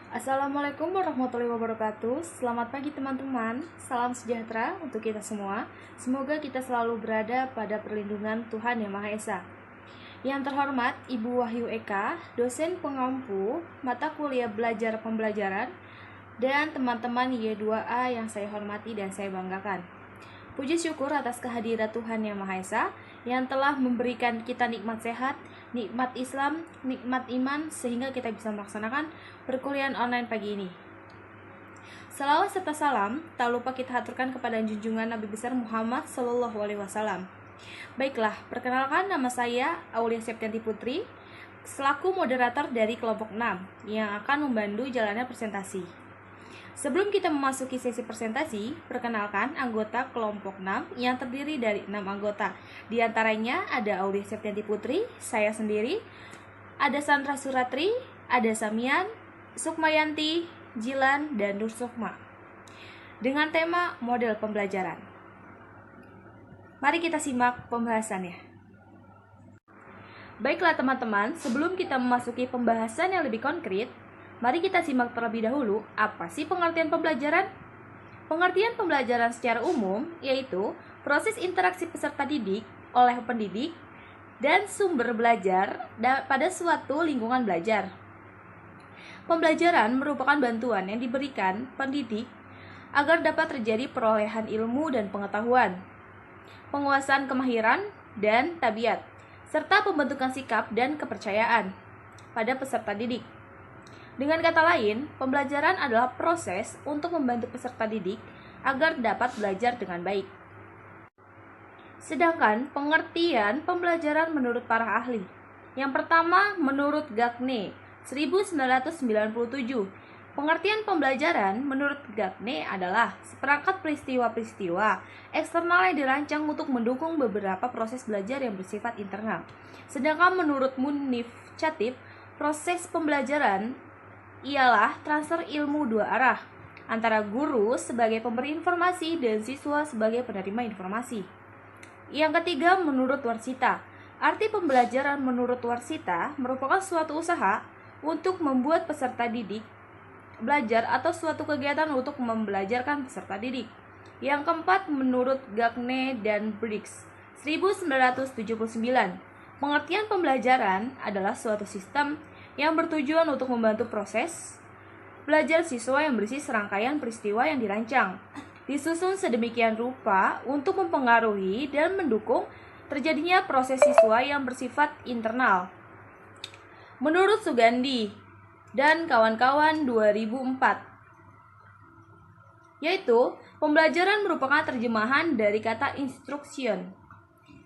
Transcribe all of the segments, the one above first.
Assalamualaikum warahmatullahi wabarakatuh. Selamat pagi teman-teman. Salam sejahtera untuk kita semua. Semoga kita selalu berada pada perlindungan Tuhan Yang Maha Esa. Yang terhormat Ibu Wahyu Eka, dosen pengampu mata kuliah belajar pembelajaran, dan teman-teman Y2A yang saya hormati dan saya banggakan. Puji syukur atas kehadiran Tuhan Yang Maha Esa yang telah memberikan kita nikmat sehat, nikmat Islam, nikmat iman, sehingga kita bisa melaksanakan perkuliahan online pagi ini. Salawat serta salam tak lupa kita haturkan kepada junjungan Nabi besar Muhammad Sallallahu Alaihi Wasallam. Baiklah, perkenalkan nama saya Aulia Septianti Putri, selaku moderator dari kelompok 6 yang akan membantu jalannya presentasi. Sebelum kita memasuki sesi presentasi, perkenalkan anggota kelompok 6 yang terdiri dari 6 anggota. Di antaranya ada Aulia Septianti Putri, saya sendiri, ada Sandra Suratri, ada Samian, Sukmayanti, Jilan, dan Nur Sukma. Dengan tema model pembelajaran. Mari kita simak pembahasannya. Baiklah teman-teman, sebelum kita memasuki pembahasan yang lebih konkret, mari kita simak terlebih dahulu apa sih pengertian pembelajaran. Pengertian pembelajaran secara umum yaitu proses interaksi peserta didik oleh pendidik dan sumber belajar pada suatu lingkungan belajar. Pembelajaran merupakan bantuan yang diberikan pendidik agar dapat terjadi perolehan ilmu dan pengetahuan, penguasaan kemahiran dan tabiat, serta pembentukan sikap dan kepercayaan pada peserta didik. Dengan kata lain, pembelajaran adalah proses untuk membantu peserta didik agar dapat belajar dengan baik. Sedangkan pengertian pembelajaran menurut para ahli. Yang pertama, menurut Gagne, 1997. Pengertian pembelajaran menurut Gagne adalah seperangkat peristiwa-peristiwa eksternal yang dirancang untuk mendukung beberapa proses belajar yang bersifat internal. Sedangkan menurut Munif Chatib, proses pembelajaran ialah transfer ilmu dua arah antara guru sebagai pemberi informasi dan siswa sebagai penerima informasi. Yang ketiga, menurut Warsita, arti pembelajaran menurut Warsita merupakan suatu usaha untuk membuat peserta didik belajar atau suatu kegiatan untuk membelajarkan peserta didik. Yang keempat, menurut Gagne dan Briggs, 1979, pengertian pembelajaran adalah suatu sistem yang bertujuan untuk membantu proses belajar siswa yang berisi serangkaian peristiwa yang dirancang, disusun sedemikian rupa untuk mempengaruhi dan mendukung terjadinya proses siswa yang bersifat internal. Menurut Sugandi dan kawan-kawan 2004, yaitu pembelajaran merupakan terjemahan dari kata instruction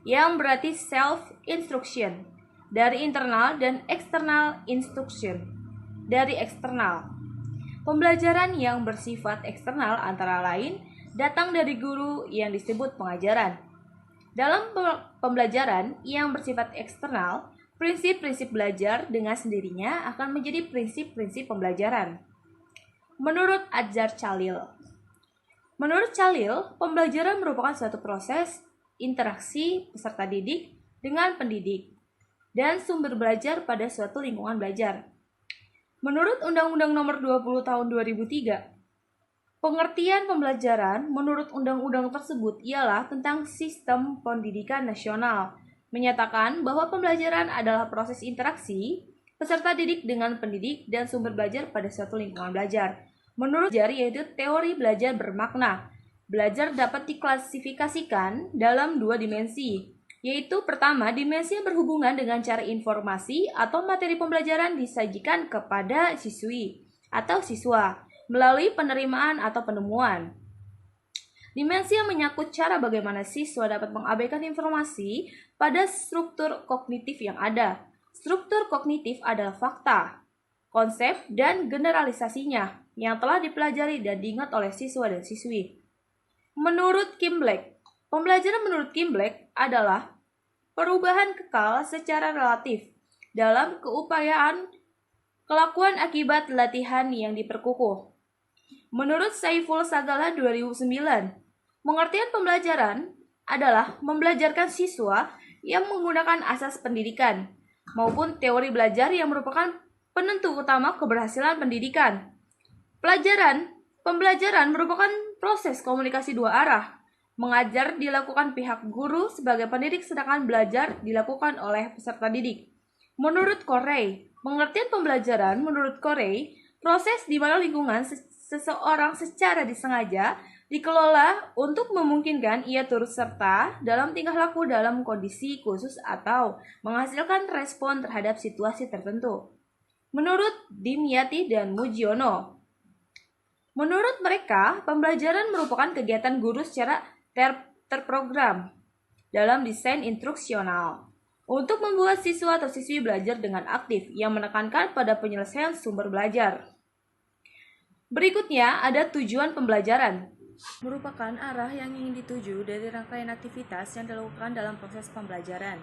yang berarti self-instruction dari internal dan external instruction dari eksternal. Pembelajaran yang bersifat eksternal antara lain datang dari guru yang disebut pengajaran. Dalam pembelajaran yang bersifat eksternal, prinsip-prinsip belajar dengan sendirinya akan menjadi prinsip-prinsip pembelajaran. Menurut Adjar Chalil, pembelajaran merupakan suatu proses interaksi peserta didik dengan pendidik dan sumber belajar pada suatu lingkungan belajar. Menurut Undang-Undang Nomor 20 Tahun 2003, pengertian pembelajaran menurut undang-undang tersebut ialah tentang sistem pendidikan nasional, menyatakan bahwa pembelajaran adalah proses interaksi peserta didik dengan pendidik dan sumber belajar pada suatu lingkungan belajar. Menurut belajar yaitu teori belajar bermakna. Belajar dapat diklasifikasikan dalam dua dimensi, yaitu pertama, dimensi yang berhubungan dengan cara informasi atau materi pembelajaran disajikan kepada siswi atau siswa melalui penerimaan atau penemuan. Dimensi yang menyangkut cara bagaimana siswa dapat mengabaikan informasi pada struktur kognitif yang ada. Struktur kognitif adalah fakta, konsep, dan generalisasinya yang telah dipelajari dan diingat oleh siswa dan siswi. Menurut Kim Black, pembelajaran menurut Kim Black adalah perubahan kekal secara relatif dalam keupayaan kelakuan akibat latihan yang diperkukuh. Menurut Saiful Sagala 2009, pengertian pembelajaran adalah membelajarkan siswa yang menggunakan asas pendidikan maupun teori belajar yang merupakan penentu utama keberhasilan pendidikan. Pembelajaran merupakan proses komunikasi dua arah. Mengajar dilakukan pihak guru sebagai pendidik, sedangkan belajar dilakukan oleh peserta didik. Menurut Corey, pengertian pembelajaran menurut Corey, proses di mana lingkungan seseorang secara disengaja dikelola untuk memungkinkan ia turut serta dalam tingkah laku dalam kondisi khusus atau menghasilkan respon terhadap situasi tertentu. Menurut Dimyati dan Mujiono, menurut mereka, pembelajaran merupakan kegiatan guru secara terprogram dalam desain instruksional untuk membuat siswa atau siswi belajar dengan aktif yang menekankan pada penyelesaian sumber belajar. Berikutnya ada tujuan pembelajaran. Merupakan arah yang ingin dituju dari rangkaian aktivitas yang dilakukan dalam proses pembelajaran.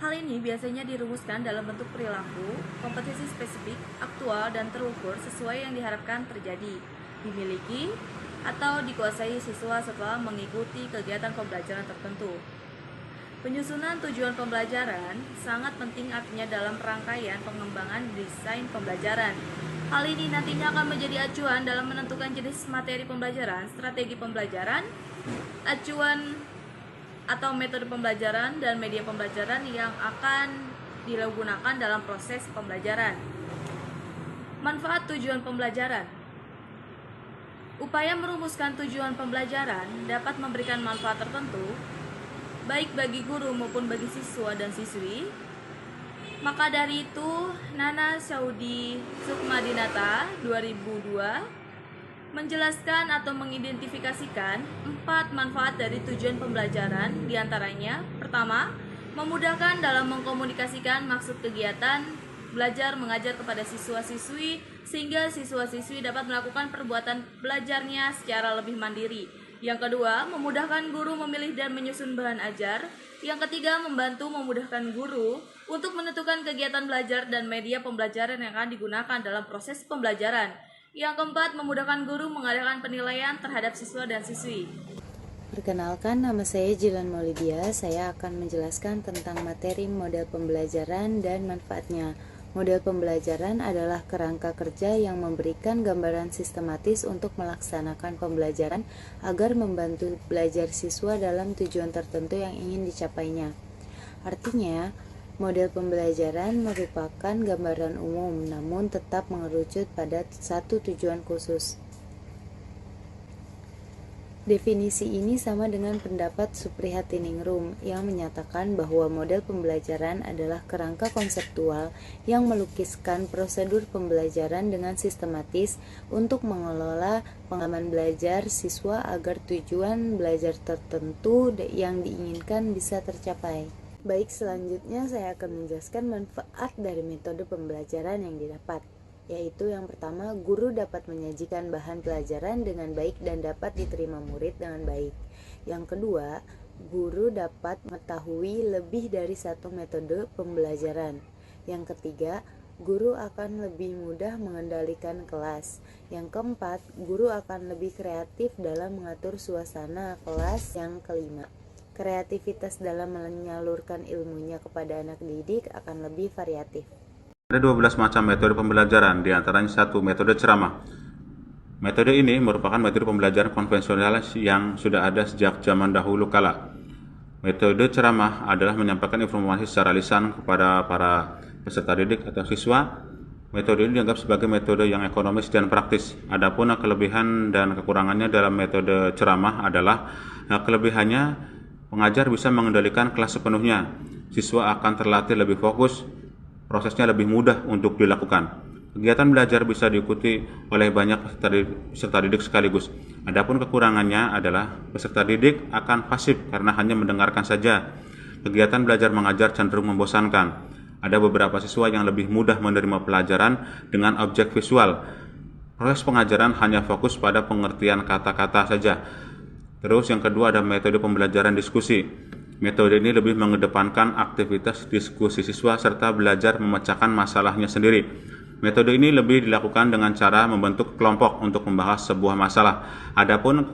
Hal ini biasanya dirumuskan dalam bentuk perilaku, kompetensi spesifik, aktual, dan terukur sesuai yang diharapkan terjadi, dimiliki, atau dikuasai siswa setelah mengikuti kegiatan pembelajaran tertentu. Penyusunan tujuan pembelajaran sangat penting artinya dalam rangkaian pengembangan desain pembelajaran. Hal ini nantinya akan menjadi acuan dalam menentukan jenis materi pembelajaran, strategi pembelajaran, acuan atau metode pembelajaran, dan media pembelajaran yang akan digunakan dalam proses pembelajaran. Manfaat tujuan pembelajaran. Upaya merumuskan tujuan pembelajaran dapat memberikan manfaat tertentu, baik bagi guru maupun bagi siswa dan siswi. Maka dari itu, Nana Saudi Sukmadinata 2002 menjelaskan atau mengidentifikasikan 4 manfaat dari tujuan pembelajaran, diantaranya: pertama, memudahkan dalam mengkomunikasikan maksud kegiatan belajar mengajar kepada siswa-siswi sehingga siswa-siswi dapat melakukan perbuatan belajarnya secara lebih mandiri. Yang kedua, memudahkan guru memilih dan menyusun bahan ajar. Yang ketiga, membantu memudahkan guru untuk menentukan kegiatan belajar dan media pembelajaran yang akan digunakan dalam proses pembelajaran. Yang keempat, memudahkan guru mengadakan penilaian terhadap siswa dan siswi. Perkenalkan, nama saya Jilan Maulidia. Saya akan menjelaskan tentang materi model pembelajaran dan manfaatnya. Model pembelajaran adalah kerangka kerja yang memberikan gambaran sistematis untuk melaksanakan pembelajaran agar membantu belajar siswa dalam tujuan tertentu yang ingin dicapainya. Artinya, model pembelajaran merupakan gambaran umum, namun tetap mengerucut pada satu tujuan khusus. Definisi ini sama dengan pendapat Suprihatiningrum yang menyatakan bahwa model pembelajaran adalah kerangka konseptual yang melukiskan prosedur pembelajaran dengan sistematis untuk mengelola pengalaman belajar siswa agar tujuan belajar tertentu yang diinginkan bisa tercapai. Baik, selanjutnya saya akan menjelaskan manfaat dari metode pembelajaran yang didapat, yaitu yang pertama, guru dapat menyajikan bahan pelajaran dengan baik dan dapat diterima murid dengan baik. Yang kedua, guru dapat mengetahui lebih dari satu metode pembelajaran. Yang ketiga, guru akan lebih mudah mengendalikan kelas. Yang keempat, guru akan lebih kreatif dalam mengatur suasana kelas. Yang kelima, kreativitas dalam menyalurkan ilmunya kepada anak didik akan lebih variatif. Ada 12 macam metode pembelajaran, diantaranya 1. Metode ceramah. Metode ini merupakan metode pembelajaran konvensional yang sudah ada sejak zaman dahulu kala. Metode ceramah adalah menyampaikan informasi secara lisan kepada para peserta didik atau siswa. Metode ini dianggap sebagai metode yang ekonomis dan praktis. Adapun kelebihan dan kekurangannya dalam metode ceramah adalah kelebihannya pengajar bisa mengendalikan kelas sepenuhnya. Siswa akan terlatih lebih fokus, prosesnya lebih mudah untuk dilakukan. Kegiatan belajar bisa diikuti oleh banyak peserta didik sekaligus. Adapun kekurangannya adalah peserta didik akan pasif karena hanya mendengarkan saja. Kegiatan belajar mengajar cenderung membosankan. Ada beberapa siswa yang lebih mudah menerima pelajaran dengan objek visual. Proses pengajaran hanya fokus pada pengertian kata-kata saja. Terus yang kedua ada metode pembelajaran diskusi. Metode ini lebih mengedepankan aktivitas diskusi siswa serta belajar memecahkan masalahnya sendiri. Metode ini lebih dilakukan dengan cara membentuk kelompok untuk membahas sebuah masalah. Adapun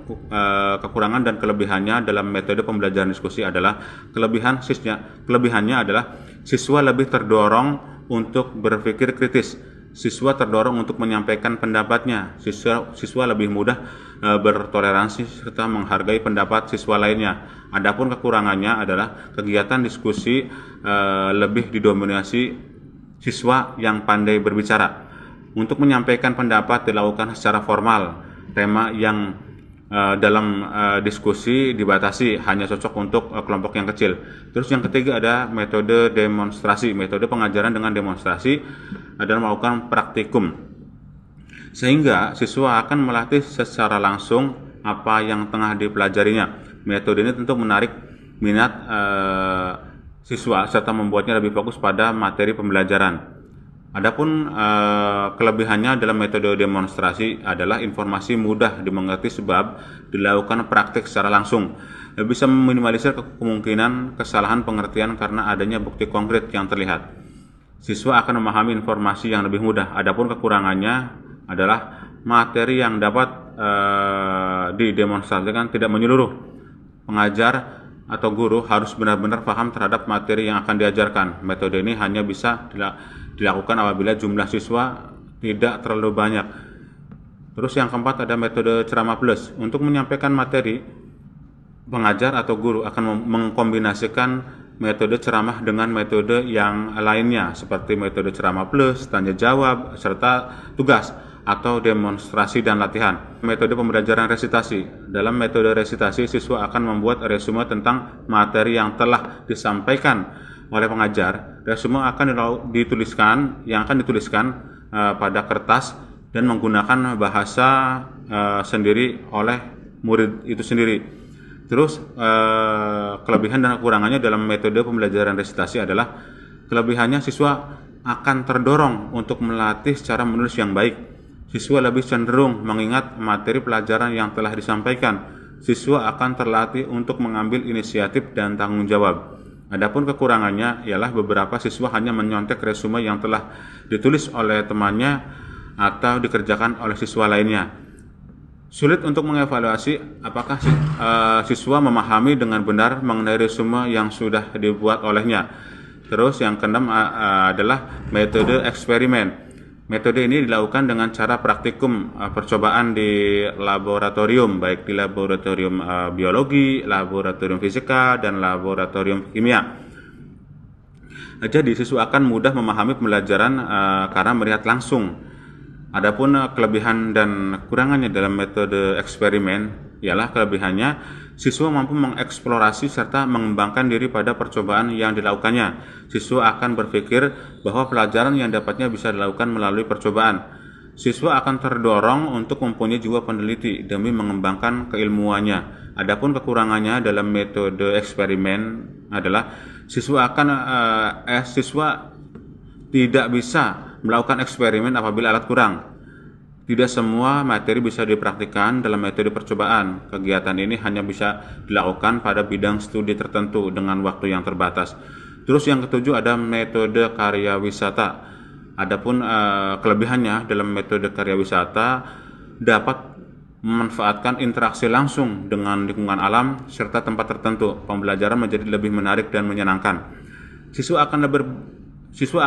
kekurangan dan kelebihannya dalam metode pembelajaran diskusi adalah kelebihannya adalah siswa lebih terdorong untuk berpikir kritis. Siswa terdorong untuk menyampaikan pendapatnya. Siswa lebih mudah bertoleransi serta menghargai pendapat siswa lainnya. Adapun kekurangannya adalah kegiatan diskusi lebih didominasi siswa yang pandai berbicara. Untuk menyampaikan pendapat dilakukan secara formal. Tema yang dalam diskusi dibatasi, hanya cocok untuk kelompok yang kecil. Terus yang ketiga ada metode demonstrasi. Metode pengajaran dengan demonstrasi adalah melakukan praktikum, sehingga siswa akan melatih secara langsung apa yang tengah dipelajarinya. Metode ini tentu menarik minat siswa serta membuatnya lebih fokus pada materi pembelajaran. Adapun kelebihannya dalam metode demonstrasi adalah informasi mudah dimengerti sebab dilakukan praktik secara langsung. Bisa meminimalisir kemungkinan kesalahan pengertian karena adanya bukti konkret yang terlihat. Siswa akan memahami informasi yang lebih mudah. Adapun kekurangannya adalah materi yang dapat didemonstrasikan tidak menyeluruh. Pengajar atau guru harus benar-benar paham terhadap materi yang akan diajarkan. Metode ini hanya bisa dilakukan apabila jumlah siswa tidak terlalu banyak. Terus yang keempat ada metode ceramah plus. Untuk menyampaikan materi, pengajar atau guru akan mengkombinasikan metode ceramah dengan metode yang lainnya seperti metode ceramah plus, tanya jawab, serta tugas atau demonstrasi dan latihan. Metode pembelajaran resitasi. Dalam metode resitasi, siswa akan membuat resume tentang materi yang telah disampaikan oleh pengajar. Resume akan dituliskan pada kertas dan menggunakan bahasa sendiri oleh murid itu sendiri. Terus kelebihan dan kekurangannya dalam metode pembelajaran resitasi adalah kelebihannya siswa akan terdorong untuk melatih cara menulis yang baik. Siswa lebih cenderung mengingat materi pelajaran yang telah disampaikan. Siswa akan terlatih untuk mengambil inisiatif dan tanggung jawab. Adapun kekurangannya ialah beberapa siswa hanya menyontek resume yang telah ditulis oleh temannya atau dikerjakan oleh siswa lainnya. Sulit untuk mengevaluasi apakah siswa memahami dengan benar mengenai resume yang sudah dibuat olehnya. Terus yang keenam adalah metode eksperimen. Metode ini dilakukan dengan cara praktikum percobaan di laboratorium, baik di laboratorium biologi, laboratorium fisika, dan laboratorium kimia. Jadi siswa akan mudah memahami pembelajaran karena melihat langsung. Adapun kelebihan dan kekurangannya dalam metode eksperimen ialah kelebihannya siswa mampu mengeksplorasi serta mengembangkan diri pada percobaan yang dilakukannya. Siswa akan berpikir bahwa pelajaran yang dapatnya bisa dilakukan melalui percobaan. Siswa akan terdorong untuk mempunyai jiwa peneliti demi mengembangkan keilmuannya. Adapun kekurangannya dalam metode eksperimen adalah siswa tidak bisa melakukan eksperimen apabila alat kurang. Tidak semua materi bisa dipraktikkan dalam metode percobaan. Kegiatan ini hanya bisa dilakukan pada bidang studi tertentu dengan waktu yang terbatas. Terus yang ketujuh ada metode karya wisata. Adapun kelebihannya dalam metode karya wisata dapat memanfaatkan interaksi langsung dengan lingkungan alam serta tempat tertentu. Pembelajaran menjadi lebih menarik dan menyenangkan. Siswa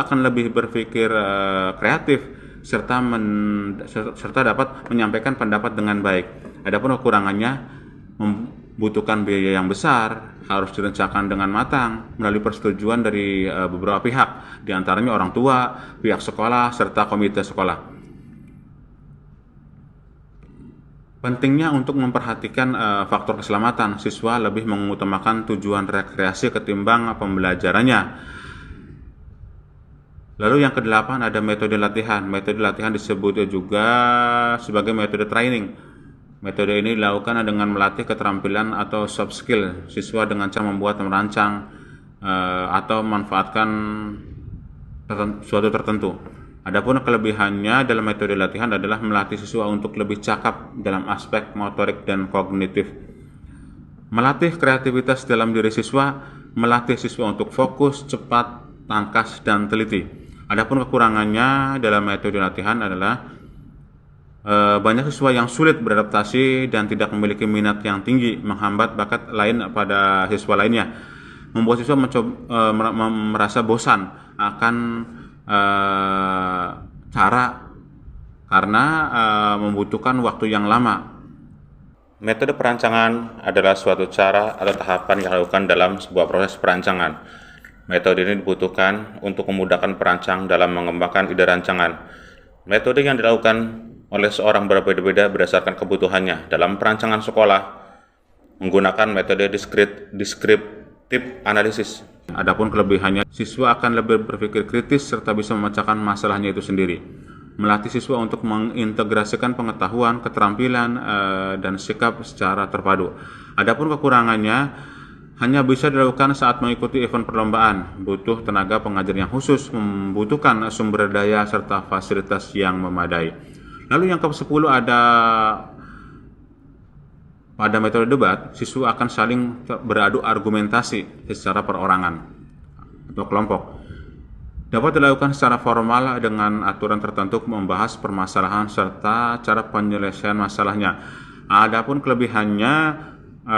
akan lebih berpikir kreatif serta dapat menyampaikan pendapat dengan baik. Adapun kekurangannya membutuhkan biaya yang besar, harus direncanakan dengan matang melalui persetujuan dari beberapa pihak, di antaranya orang tua, pihak sekolah, serta komite sekolah. Pentingnya untuk memperhatikan faktor keselamatan, siswa lebih mengutamakan tujuan rekreasi ketimbang pembelajarannya. Lalu yang kedelapan ada metode latihan. Metode latihan disebut juga sebagai metode training. Metode ini dilakukan dengan melatih keterampilan atau soft skill siswa dengan cara membuat, merancang, atau memanfaatkan suatu tertentu. Adapun kelebihannya dalam metode latihan adalah melatih siswa untuk lebih cakap dalam aspek motorik dan kognitif. Melatih kreativitas dalam diri siswa, melatih siswa untuk fokus, cepat, tangkas, dan teliti. Adapun kekurangannya dalam metode latihan adalah banyak siswa yang sulit beradaptasi dan tidak memiliki minat yang tinggi, menghambat bakat lain pada siswa lainnya, membuat siswa merasa bosan akan cara karena membutuhkan waktu yang lama. Metode perancangan adalah suatu cara atau tahapan yang dilakukan dalam sebuah proses perancangan. Metode ini dibutuhkan untuk memudahkan perancang dalam mengembangkan ide rancangan. Metode yang dilakukan oleh seorang berbeda-beda berdasarkan kebutuhannya. Dalam perancangan sekolah, menggunakan metode deskriptif analisis. Adapun kelebihannya, siswa akan lebih berpikir kritis serta bisa memecahkan masalahnya itu sendiri. Melatih siswa untuk mengintegrasikan pengetahuan, keterampilan, dan sikap secara terpadu. Adapun kekurangannya, hanya bisa dilakukan saat mengikuti event perlombaan, butuh tenaga pengajar yang khusus, membutuhkan sumber daya serta fasilitas yang memadai. Lalu yang ke-10 ada pada metode debat, siswa akan saling beradu argumentasi secara perorangan atau kelompok. Dapat dilakukan secara formal dengan aturan tertentu membahas permasalahan serta cara penyelesaian masalahnya. Adapun kelebihannya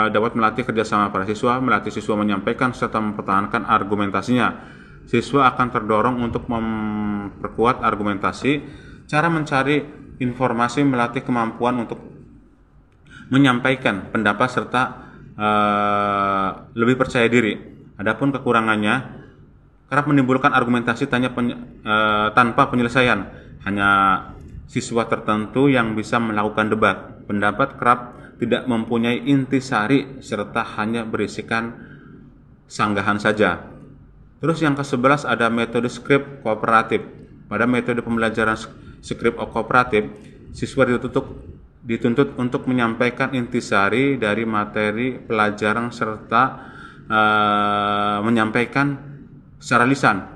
dapat melatih kerjasama para siswa, melatih siswa menyampaikan serta mempertahankan argumentasinya. Siswa akan terdorong untuk memperkuat argumentasi, cara mencari informasi, melatih kemampuan untuk menyampaikan pendapat serta lebih percaya diri. Adapun kekurangannya, kerap menimbulkan argumentasi tanpa penyelesaian. Hanya siswa tertentu yang bisa melakukan debat. Pendapat kerap tidak mempunyai intisari serta hanya berisikan sanggahan saja. Terus yang ke-11 ada metode skrip kooperatif. Pada metode pembelajaran skrip kooperatif, siswa dituntut untuk menyampaikan intisari dari materi pelajaran serta menyampaikan secara lisan.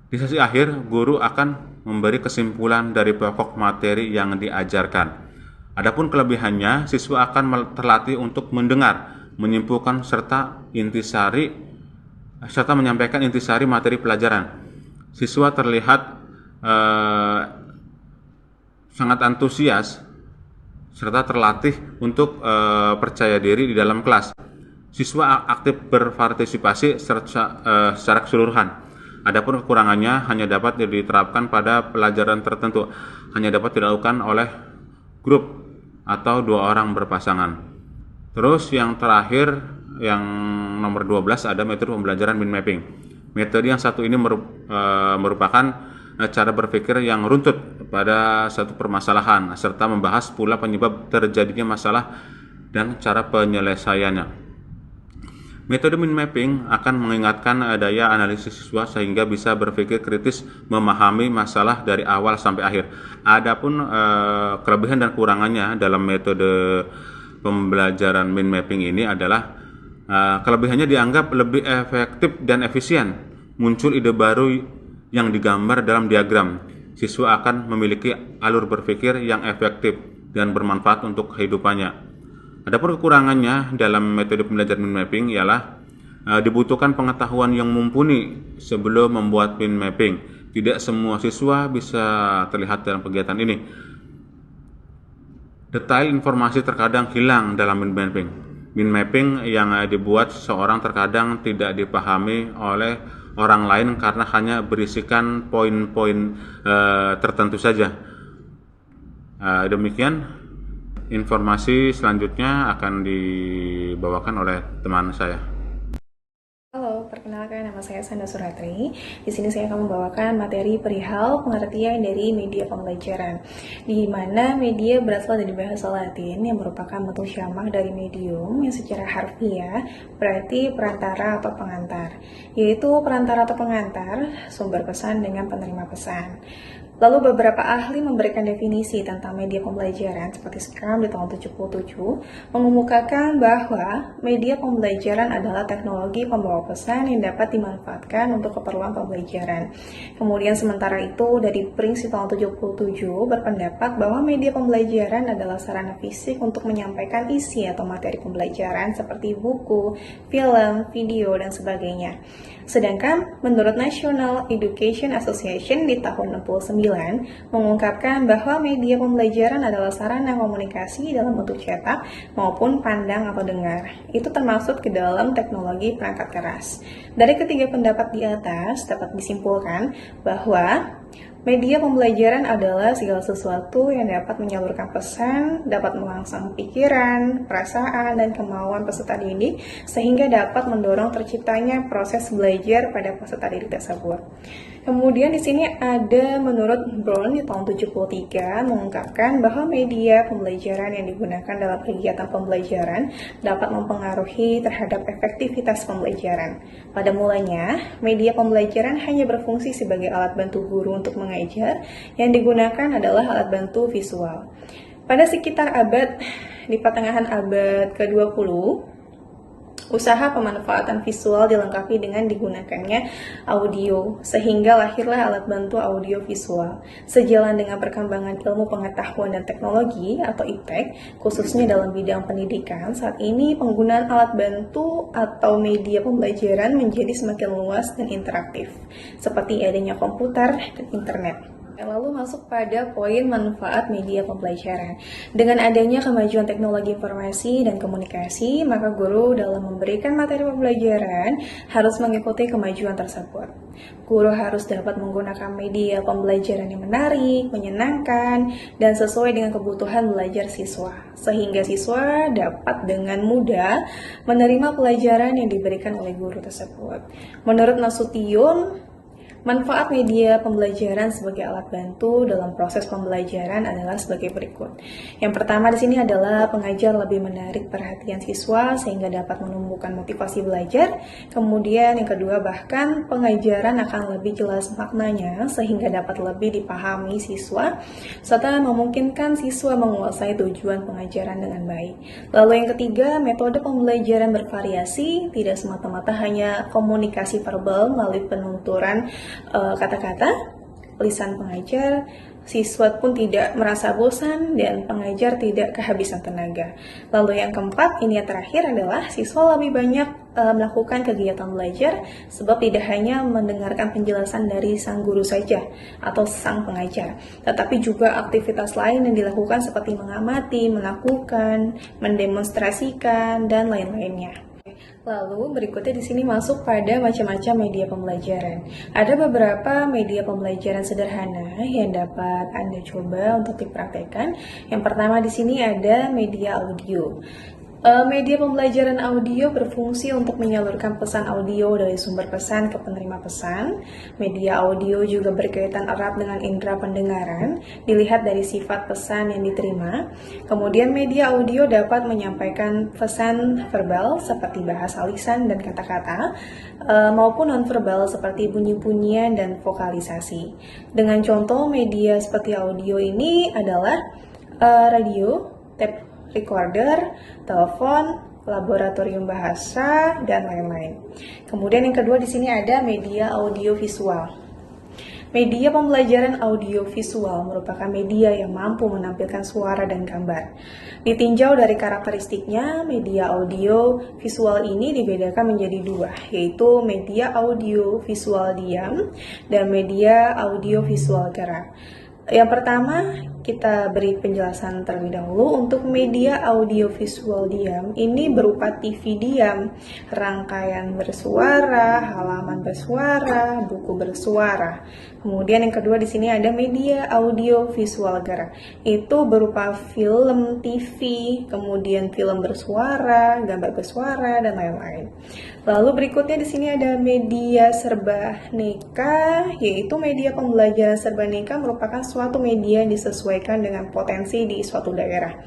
Di sesi akhir, guru akan memberi kesimpulan dari pokok materi yang diajarkan. Adapun kelebihannya, siswa akan terlatih untuk mendengar, menyimpulkan serta menyampaikan intisari materi pelajaran. Siswa terlihat sangat antusias serta terlatih untuk percaya diri di dalam kelas. Siswa aktif berpartisipasi secara keseluruhan. Adapun kekurangannya hanya dapat diterapkan pada pelajaran tertentu, hanya dapat dilakukan oleh grup atau 2 orang berpasangan. Terus yang terakhir, yang nomor 12 ada metode pembelajaran mind mapping. Metode yang satu ini merupakan cara berpikir yang runtut pada satu permasalahan serta membahas pula penyebab terjadinya masalah dan cara penyelesaiannya. Metode mind mapping akan mengingatkan daya analisis siswa sehingga bisa berpikir kritis, memahami masalah dari awal sampai akhir. Adapun kelebihan dan kurangannya dalam metode pembelajaran mind mapping ini adalah kelebihannya dianggap lebih efektif dan efisien. Muncul ide baru yang digambar dalam diagram. Siswa akan memiliki alur berpikir yang efektif dan bermanfaat untuk kehidupannya. Adapun kekurangannya dalam metode pembelajaran mind mapping ialah dibutuhkan pengetahuan yang mumpuni sebelum membuat mind mapping. Tidak semua siswa bisa terlihat dalam kegiatan ini. Detail informasi terkadang hilang dalam mind mapping. Mind mapping yang dibuat seseorang terkadang tidak dipahami oleh orang lain karena hanya berisikan poin-poin tertentu saja. Demikian. Informasi selanjutnya akan dibawakan oleh teman saya. Halo, perkenalkan nama saya Sanda Suratri. Di sini saya akan membawakan materi perihal pengertian dari media pembelajaran, di mana media berasal dari bahasa Latin yang merupakan bentuk jamak dari medium yang secara harfiah berarti perantara atau pengantar, yaitu perantara atau pengantar sumber pesan dengan penerima pesan. Lalu beberapa ahli memberikan definisi tentang media pembelajaran seperti Scrum di tahun 77 mengemukakan bahwa media pembelajaran adalah teknologi pembawa pesan yang dapat dimanfaatkan untuk keperluan pembelajaran. Kemudian sementara itu dari Prince di tahun 77 berpendapat bahwa media pembelajaran adalah sarana fisik untuk menyampaikan isi atau materi pembelajaran seperti buku, film, video, dan sebagainya. Sedangkan menurut National Education Association di tahun 69 mengungkapkan bahwa media pembelajaran adalah sarana komunikasi dalam bentuk cetak maupun pandang atau dengar. Itu termasuk ke dalam teknologi perangkat keras. Dari ketiga pendapat di atas dapat disimpulkan bahwa media pembelajaran adalah segala sesuatu yang dapat menyalurkan pesan, dapat merangsang pikiran, perasaan, dan kemauan peserta didik, sehingga dapat mendorong terciptanya proses belajar pada peserta didik tersebut. Kemudian di sini ada menurut Brown di tahun 73 mengungkapkan bahwa media pembelajaran yang digunakan dalam kegiatan pembelajaran dapat mempengaruhi terhadap efektivitas pembelajaran. Pada mulanya, media pembelajaran hanya berfungsi sebagai alat bantu guru untuk mengajar, yang digunakan adalah alat bantu visual. Pada sekitar di pertengahan abad ke-20, usaha pemanfaatan visual dilengkapi dengan digunakannya audio, sehingga lahirlah alat bantu audio visual. Sejalan dengan perkembangan ilmu pengetahuan dan teknologi atau iptek, khususnya dalam bidang pendidikan, saat ini penggunaan alat bantu atau media pembelajaran menjadi semakin luas dan interaktif, seperti adanya komputer dan internet. Lalu masuk pada poin manfaat media pembelajaran. Dengan adanya kemajuan teknologi informasi dan komunikasi, maka guru dalam memberikan materi pembelajaran harus mengikuti kemajuan tersebut. Guru harus dapat menggunakan media pembelajaran yang menarik, menyenangkan, dan sesuai dengan kebutuhan belajar siswa, sehingga siswa dapat dengan mudah menerima pelajaran yang diberikan oleh guru tersebut. Menurut Nasution, manfaat media pembelajaran sebagai alat bantu dalam proses pembelajaran adalah sebagai berikut. Yang pertama di sini adalah pengajar lebih menarik perhatian siswa sehingga dapat menumbuhkan motivasi belajar. Kemudian yang kedua, bahkan pengajaran akan lebih jelas maknanya sehingga dapat lebih dipahami siswa serta memungkinkan siswa menguasai tujuan pengajaran dengan baik. Lalu yang ketiga, metode pembelajaran bervariasi, tidak semata-mata hanya komunikasi verbal melalui penuturan kata-kata, lisan pengajar, siswa pun tidak merasa bosan dan pengajar tidak kehabisan tenaga. Lalu yang keempat, ini yang terakhir adalah siswa lebih banyak melakukan kegiatan belajar sebab tidak hanya mendengarkan penjelasan dari sang guru saja atau sang pengajar, tetapi juga aktivitas lain yang dilakukan seperti mengamati, melakukan, mendemonstrasikan, dan lain-lainnya. Lalu berikutnya di sini masuk pada macam-macam media pembelajaran. Ada beberapa media pembelajaran sederhana yang dapat Anda coba untuk dipraktekkan. Yang pertama di sini ada media audio. Media pembelajaran audio berfungsi untuk menyalurkan pesan audio dari sumber pesan ke penerima pesan. Media audio juga berkaitan erat dengan indera pendengaran, dilihat dari sifat pesan yang diterima. Kemudian media audio dapat menyampaikan pesan verbal seperti bahasa lisan dan kata-kata, maupun nonverbal seperti bunyi-bunyian dan vokalisasi. Dengan contoh media seperti audio ini adalah radio, tape recorder, telepon, laboratorium bahasa, dan lain-lain. Kemudian yang kedua di sini ada media audio visual. Media pembelajaran audio visual merupakan media yang mampu menampilkan suara dan gambar. Ditinjau dari karakteristiknya, media audio visual ini dibedakan menjadi dua, yaitu media audio visual diam dan media audio visual gerak. Yang pertama, kita beri penjelasan terlebih dahulu. Untuk media audiovisual diam, ini berupa TV diam, rangkaian bersuara, halaman bersuara, buku bersuara. Kemudian yang kedua di sini ada media audiovisual gerak. Itu berupa film TV, kemudian film bersuara, gambar bersuara, dan lain-lain. Lalu berikutnya di sini ada media serba-neka, yaitu media pembelajaran serba-neka merupakan suatu media yang disesuaikan dengan potensi di suatu daerah,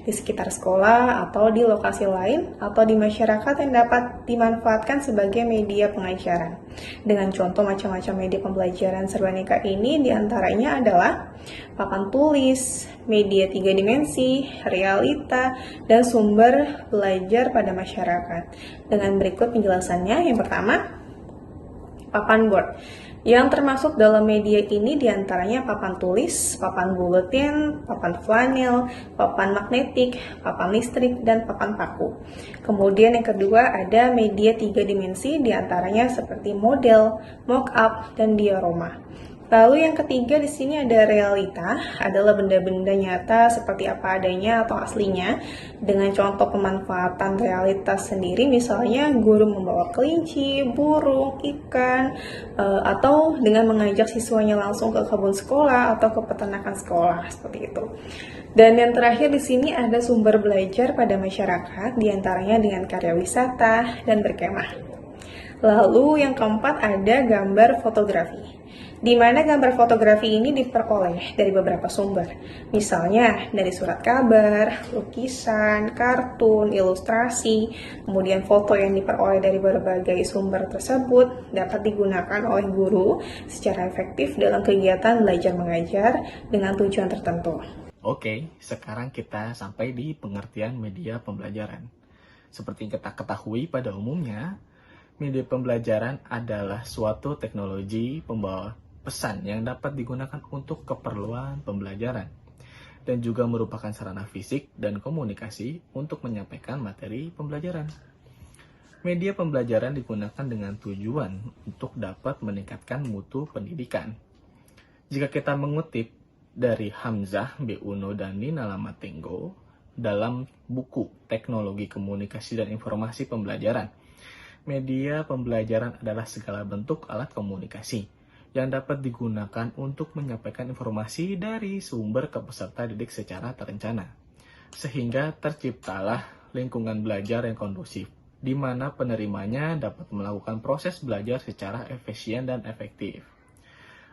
di sekitar sekolah atau di lokasi lain atau di masyarakat yang dapat dimanfaatkan sebagai media pengajaran. Dengan contoh macam-macam media pembelajaran serba-neka ini diantaranya adalah papan tulis, media 3 dimensi, realita, dan sumber belajar pada masyarakat. Dengan berikut penjelasannya. Yang pertama, papan board. Yang termasuk dalam media ini diantaranya papan tulis, papan buletin, papan flanel, papan magnetik, papan listrik, dan papan paku. Kemudian yang kedua ada media 3 dimensi diantaranya seperti model, mock-up, dan diorama. Lalu yang ketiga di sini ada realita, adalah benda-benda nyata seperti apa adanya atau aslinya dengan contoh pemanfaatan realitas sendiri, misalnya guru membawa kelinci, burung, ikan, atau dengan mengajak siswanya langsung ke kebun sekolah atau ke peternakan sekolah seperti itu. Dan yang terakhir di sini ada sumber belajar pada masyarakat, diantaranya dengan karya wisata dan berkemah. Lalu yang keempat ada gambar fotografi, di mana gambar fotografi ini diperoleh dari beberapa sumber, misalnya dari surat kabar, lukisan, kartun, ilustrasi, kemudian foto yang diperoleh dari berbagai sumber tersebut dapat digunakan oleh guru secara efektif dalam kegiatan belajar mengajar dengan tujuan tertentu. Oke, sekarang kita sampai di pengertian media pembelajaran. Seperti yang kita ketahui pada umumnya, media pembelajaran adalah suatu teknologi pembawa pesan yang dapat digunakan untuk keperluan pembelajaran dan juga merupakan sarana fisik dan komunikasi untuk menyampaikan materi pembelajaran. Media pembelajaran digunakan dengan tujuan untuk dapat meningkatkan mutu pendidikan. Jika kita mengutip dari Hamzah B. Uno dan Nina Lamatengo dalam buku Teknologi Komunikasi dan Informasi Pembelajaran, media pembelajaran adalah segala bentuk alat komunikasi yang dapat digunakan untuk menyampaikan informasi dari sumber ke peserta didik secara terencana, sehingga terciptalah lingkungan belajar yang kondusif, di mana penerimanya dapat melakukan proses belajar secara efisien dan efektif.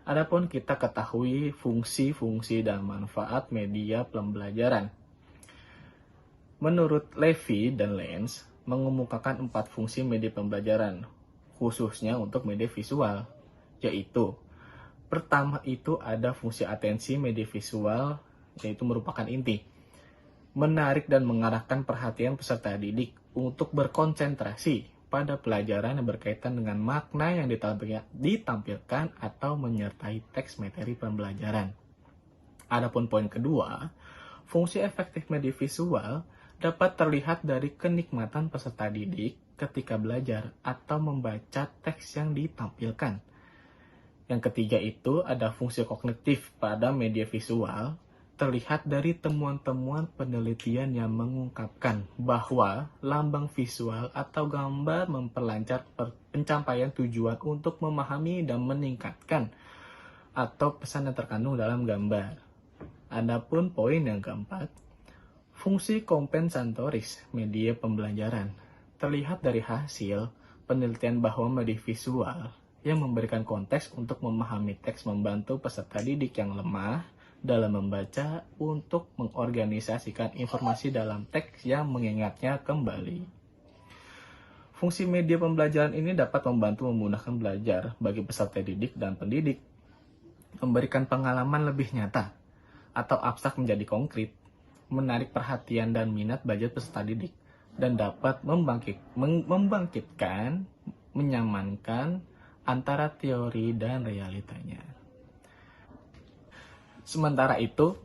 Adapun kita ketahui fungsi-fungsi dan manfaat media pembelajaran. Menurut Levy dan Lenz, mengemukakan 4 fungsi media pembelajaran, khususnya untuk media visual, yaitu pertama itu ada fungsi atensi media visual, yaitu merupakan inti, menarik dan mengarahkan perhatian peserta didik untuk berkonsentrasi pada pelajaran yang berkaitan dengan makna yang ditampilkan atau menyertai teks materi pembelajaran. Adapun poin kedua, fungsi efektif media visual dapat terlihat dari kenikmatan peserta didik ketika belajar atau membaca teks yang ditampilkan. Yang ketiga itu ada fungsi kognitif pada media visual, terlihat dari temuan-temuan penelitian yang mengungkapkan bahwa lambang visual atau gambar memperlancar pencapaian tujuan untuk memahami dan meningkatkan atau pesan yang terkandung dalam gambar. Adapun poin yang keempat, fungsi kompensatoris media pembelajaran terlihat dari hasil penelitian bahwa media visual yang memberikan konteks untuk memahami teks membantu peserta didik yang lemah dalam membaca untuk mengorganisasikan informasi dalam teks yang mengingatnya kembali. Fungsi media pembelajaran ini dapat membantu memudahkan belajar bagi peserta didik dan pendidik, memberikan pengalaman lebih nyata atau abstrak menjadi konkret, menarik perhatian dan minat belajar peserta didik, dan dapat membangkitkan, menyamankan antara teori dan realitanya. Sementara itu,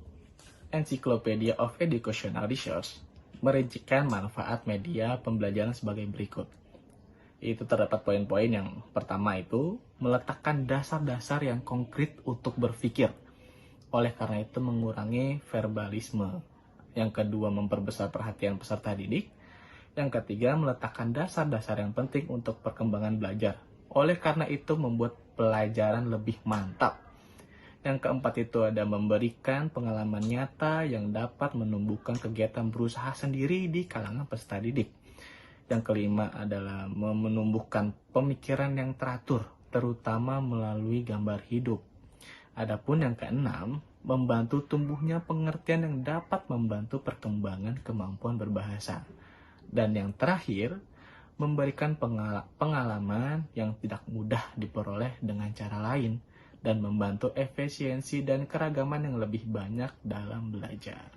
Encyclopedia of Educational Research merincikan manfaat media pembelajaran sebagai berikut. Itu terdapat poin-poin yang pertama itu meletakkan dasar-dasar yang konkret untuk berpikir. Oleh karena itu mengurangi verbalisme. Yang kedua memperbesar perhatian peserta didik. Yang ketiga meletakkan dasar-dasar yang penting untuk perkembangan belajar. Oleh karena itu membuat pelajaran lebih mantap. Yang keempat itu ada memberikan pengalaman nyata yang dapat menumbuhkan kegiatan berusaha sendiri di kalangan peserta didik. Yang kelima adalah menumbuhkan pemikiran yang teratur, terutama melalui gambar hidup. Adapun yang keenam, membantu tumbuhnya pengertian yang dapat membantu perkembangan kemampuan berbahasa. Dan yang terakhir, memberikan pengalaman yang tidak mudah diperoleh dengan cara lain dan membantu efisiensi dan keragaman yang lebih banyak dalam belajar.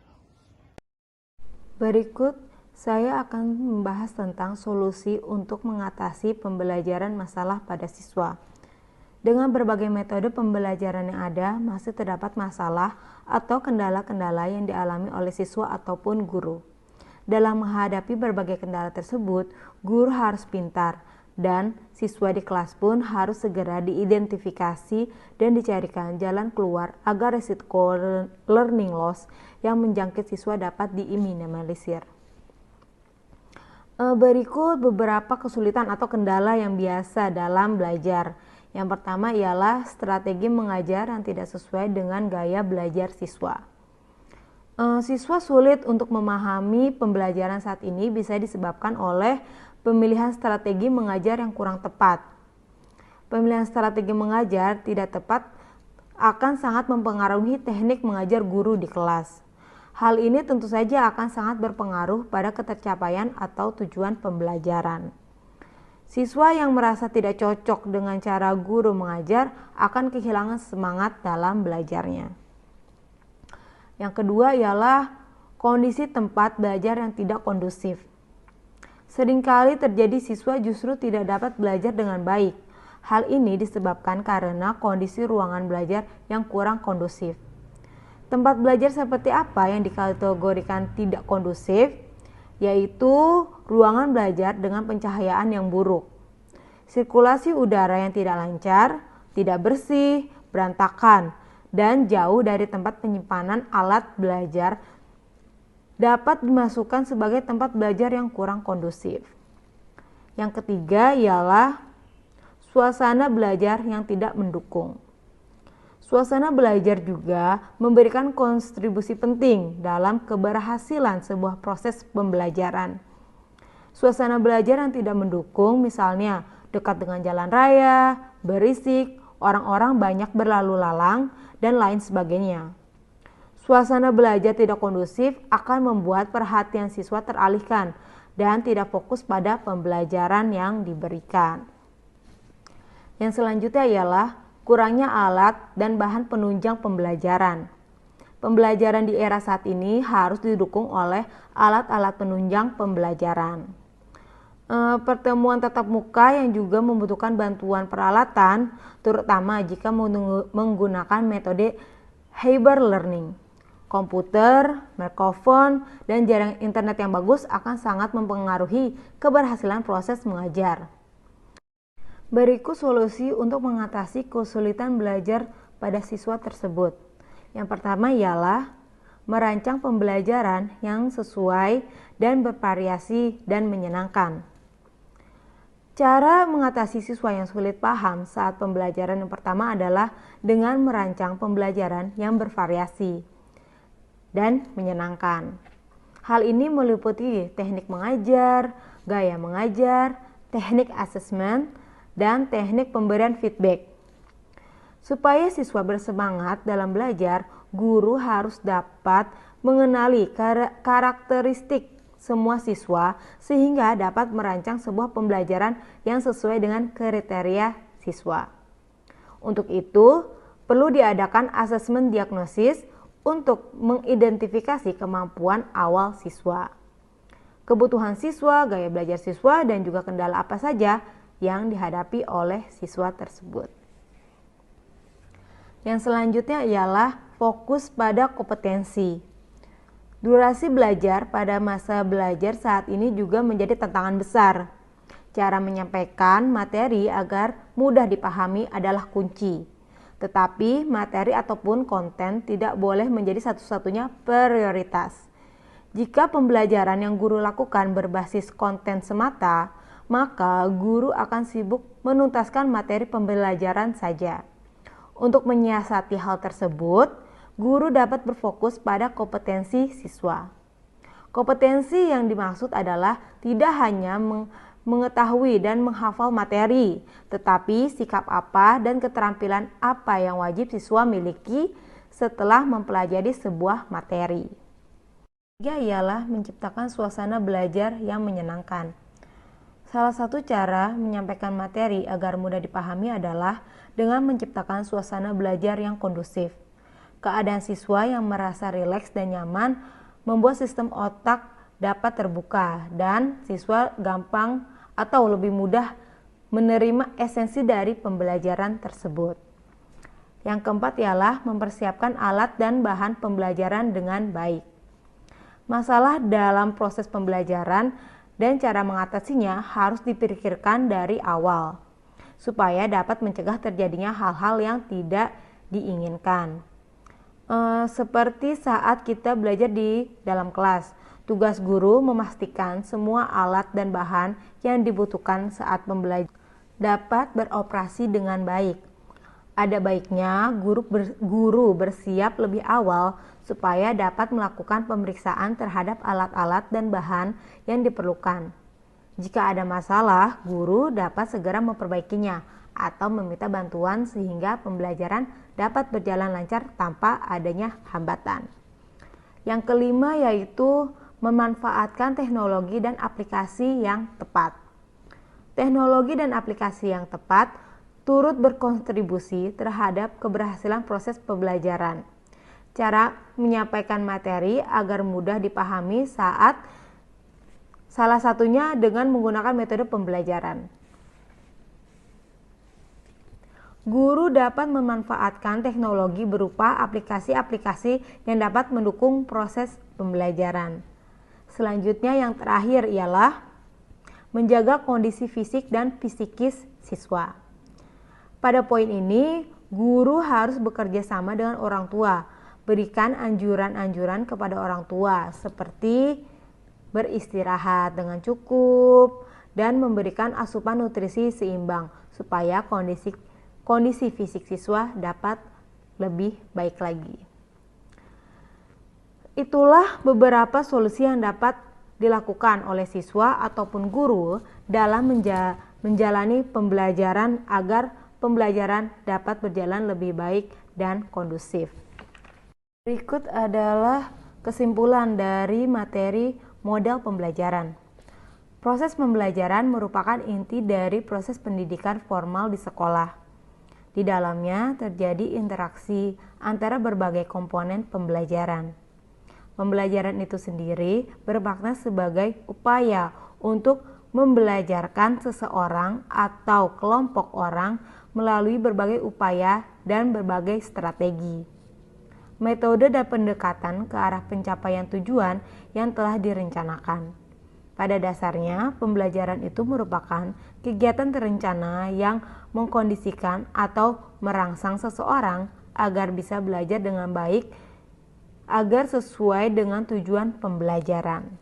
Berikut, saya akan membahas tentang solusi untuk mengatasi pembelajaran masalah pada siswa. Dengan berbagai metode pembelajaran yang ada, masih terdapat masalah atau kendala-kendala yang dialami oleh siswa ataupun guru. Dalam menghadapi berbagai kendala tersebut, guru harus pintar dan siswa di kelas pun harus segera diidentifikasi dan dicarikan jalan keluar agar resiko learning loss yang menjangkit siswa dapat diminimalisir. Berikut beberapa kesulitan atau kendala yang biasa dalam belajar. Yang pertama ialah strategi mengajar yang tidak sesuai dengan gaya belajar siswa. Siswa sulit untuk memahami pembelajaran saat ini bisa disebabkan oleh pemilihan strategi mengajar yang kurang tepat. Pemilihan strategi mengajar tidak tepat akan sangat mempengaruhi teknik mengajar guru di kelas. Hal ini tentu saja akan sangat berpengaruh pada ketercapaian atau tujuan pembelajaran. Siswa yang merasa tidak cocok dengan cara guru mengajar akan kehilangan semangat dalam belajarnya. Yang kedua ialah kondisi tempat belajar yang tidak kondusif. Seringkali terjadi siswa justru tidak dapat belajar dengan baik. Hal ini disebabkan karena kondisi ruangan belajar yang kurang kondusif. Tempat belajar seperti apa yang dikategorikan tidak kondusif? Yaitu ruangan belajar dengan pencahayaan yang buruk, sirkulasi udara yang tidak lancar, tidak bersih, berantakan, dan jauh dari tempat penyimpanan alat belajar dapat dimasukkan sebagai tempat belajar yang kurang kondusif. Yang ketiga ialah suasana belajar yang tidak mendukung. Suasana belajar juga memberikan kontribusi penting dalam keberhasilan sebuah proses pembelajaran. Suasana belajar yang tidak mendukung, misalnya dekat dengan jalan raya, berisik, orang-orang banyak berlalu lalang, dan lain sebagainya. Suasana belajar tidak kondusif akan membuat perhatian siswa teralihkan dan tidak fokus pada pembelajaran yang diberikan. Yang selanjutnya ialah kurangnya alat dan bahan penunjang pembelajaran. Pembelajaran di era saat ini harus didukung oleh alat-alat penunjang pembelajaran. Pertemuan tatap muka yang juga membutuhkan bantuan peralatan, terutama jika menggunakan metode hybrid learning. Komputer, mikrofon, dan jaringan internet yang bagus akan sangat mempengaruhi keberhasilan proses mengajar. Berikut solusi untuk mengatasi kesulitan belajar pada siswa tersebut. Yang pertama ialah merancang pembelajaran yang sesuai dan bervariasi dan menyenangkan. Cara mengatasi siswa yang sulit paham saat pembelajaran yang pertama adalah dengan merancang pembelajaran yang bervariasi dan menyenangkan. Hal ini meliputi teknik mengajar, gaya mengajar, teknik asesmen, dan teknik pemberian feedback. Supaya siswa bersemangat dalam belajar, guru harus dapat mengenali karakteristik semua siswa sehingga dapat merancang sebuah pembelajaran yang sesuai dengan kriteria siswa. Untuk itu, perlu diadakan asesmen diagnosis untuk mengidentifikasi kemampuan awal siswa, kebutuhan siswa, gaya belajar siswa, dan juga kendala apa saja yang dihadapi oleh siswa tersebut. Yang selanjutnya ialah fokus pada kompetensi. Durasi belajar pada masa belajar saat ini juga menjadi tantangan besar. Cara menyampaikan materi agar mudah dipahami adalah kunci. Tetapi materi ataupun konten tidak boleh menjadi satu-satunya prioritas. Jika pembelajaran yang guru lakukan berbasis konten semata, maka guru akan sibuk menuntaskan materi pembelajaran saja. Untuk menyiasati hal tersebut, guru dapat berfokus pada kompetensi siswa. Kompetensi yang dimaksud adalah tidak hanya mengetahui dan menghafal materi, tetapi sikap apa dan keterampilan apa yang wajib siswa miliki setelah mempelajari sebuah materi. Ketiga ialah menciptakan suasana belajar yang menyenangkan. Salah satu cara menyampaikan materi agar mudah dipahami adalah dengan menciptakan suasana belajar yang kondusif. Keadaan siswa yang merasa rileks dan nyaman membuat sistem otak dapat terbuka dan siswa gampang atau lebih mudah menerima esensi dari pembelajaran tersebut. Yang keempat ialah mempersiapkan alat dan bahan pembelajaran dengan baik. Masalah dalam proses pembelajaran dan cara mengatasinya harus dipikirkan dari awal supaya dapat mencegah terjadinya hal-hal yang tidak diinginkan. Seperti saat kita belajar di dalam kelas, tugas guru memastikan semua alat dan bahan yang dibutuhkan saat pembelajaran dapat beroperasi dengan baik. Ada baiknya guru bersiap lebih awal supaya dapat melakukan pemeriksaan terhadap alat-alat dan bahan yang diperlukan. Jika ada masalah, guru dapat segera memperbaikinya atau meminta bantuan sehingga pembelajaran dapat berjalan lancar tanpa adanya hambatan. Yang kelima yaitu memanfaatkan teknologi dan aplikasi yang tepat. Teknologi dan aplikasi yang tepat turut berkontribusi terhadap keberhasilan proses pembelajaran. Cara menyampaikan materi agar mudah dipahami salah satunya dengan menggunakan metode pembelajaran. Guru dapat memanfaatkan teknologi berupa aplikasi-aplikasi yang dapat mendukung proses pembelajaran. Selanjutnya yang terakhir ialah menjaga kondisi fisik dan psikis siswa. Pada poin ini, guru harus bekerja sama dengan orang tua, berikan anjuran-anjuran kepada orang tua seperti beristirahat dengan cukup dan memberikan asupan nutrisi seimbang supaya kondisi fisik siswa dapat lebih baik lagi. Itulah beberapa solusi yang dapat dilakukan oleh siswa ataupun guru dalam menjalani pembelajaran agar pembelajaran dapat berjalan lebih baik dan kondusif. Berikut adalah kesimpulan dari materi model pembelajaran. Proses pembelajaran merupakan inti dari proses pendidikan formal di sekolah. Di dalamnya terjadi interaksi antara berbagai komponen pembelajaran. Pembelajaran itu sendiri bermakna sebagai upaya untuk membelajarkan seseorang atau kelompok orang melalui berbagai upaya dan berbagai strategi, metode dan pendekatan ke arah pencapaian tujuan yang telah direncanakan. Pada dasarnya, pembelajaran itu merupakan kegiatan terencana yang mengkondisikan atau merangsang seseorang agar bisa belajar dengan baik, agar sesuai dengan tujuan pembelajaran.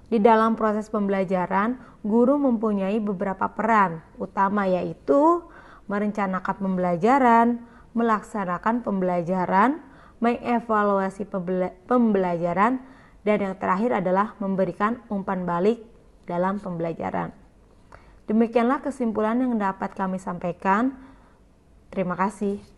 Di dalam proses pembelajaran, guru mempunyai beberapa peran utama yaitu merencanakan pembelajaran, melaksanakan pembelajaran, mengevaluasi pembelajaran, dan yang terakhir adalah memberikan umpan balik dalam pembelajaran. Demikianlah kesimpulan yang dapat kami sampaikan. Terima kasih.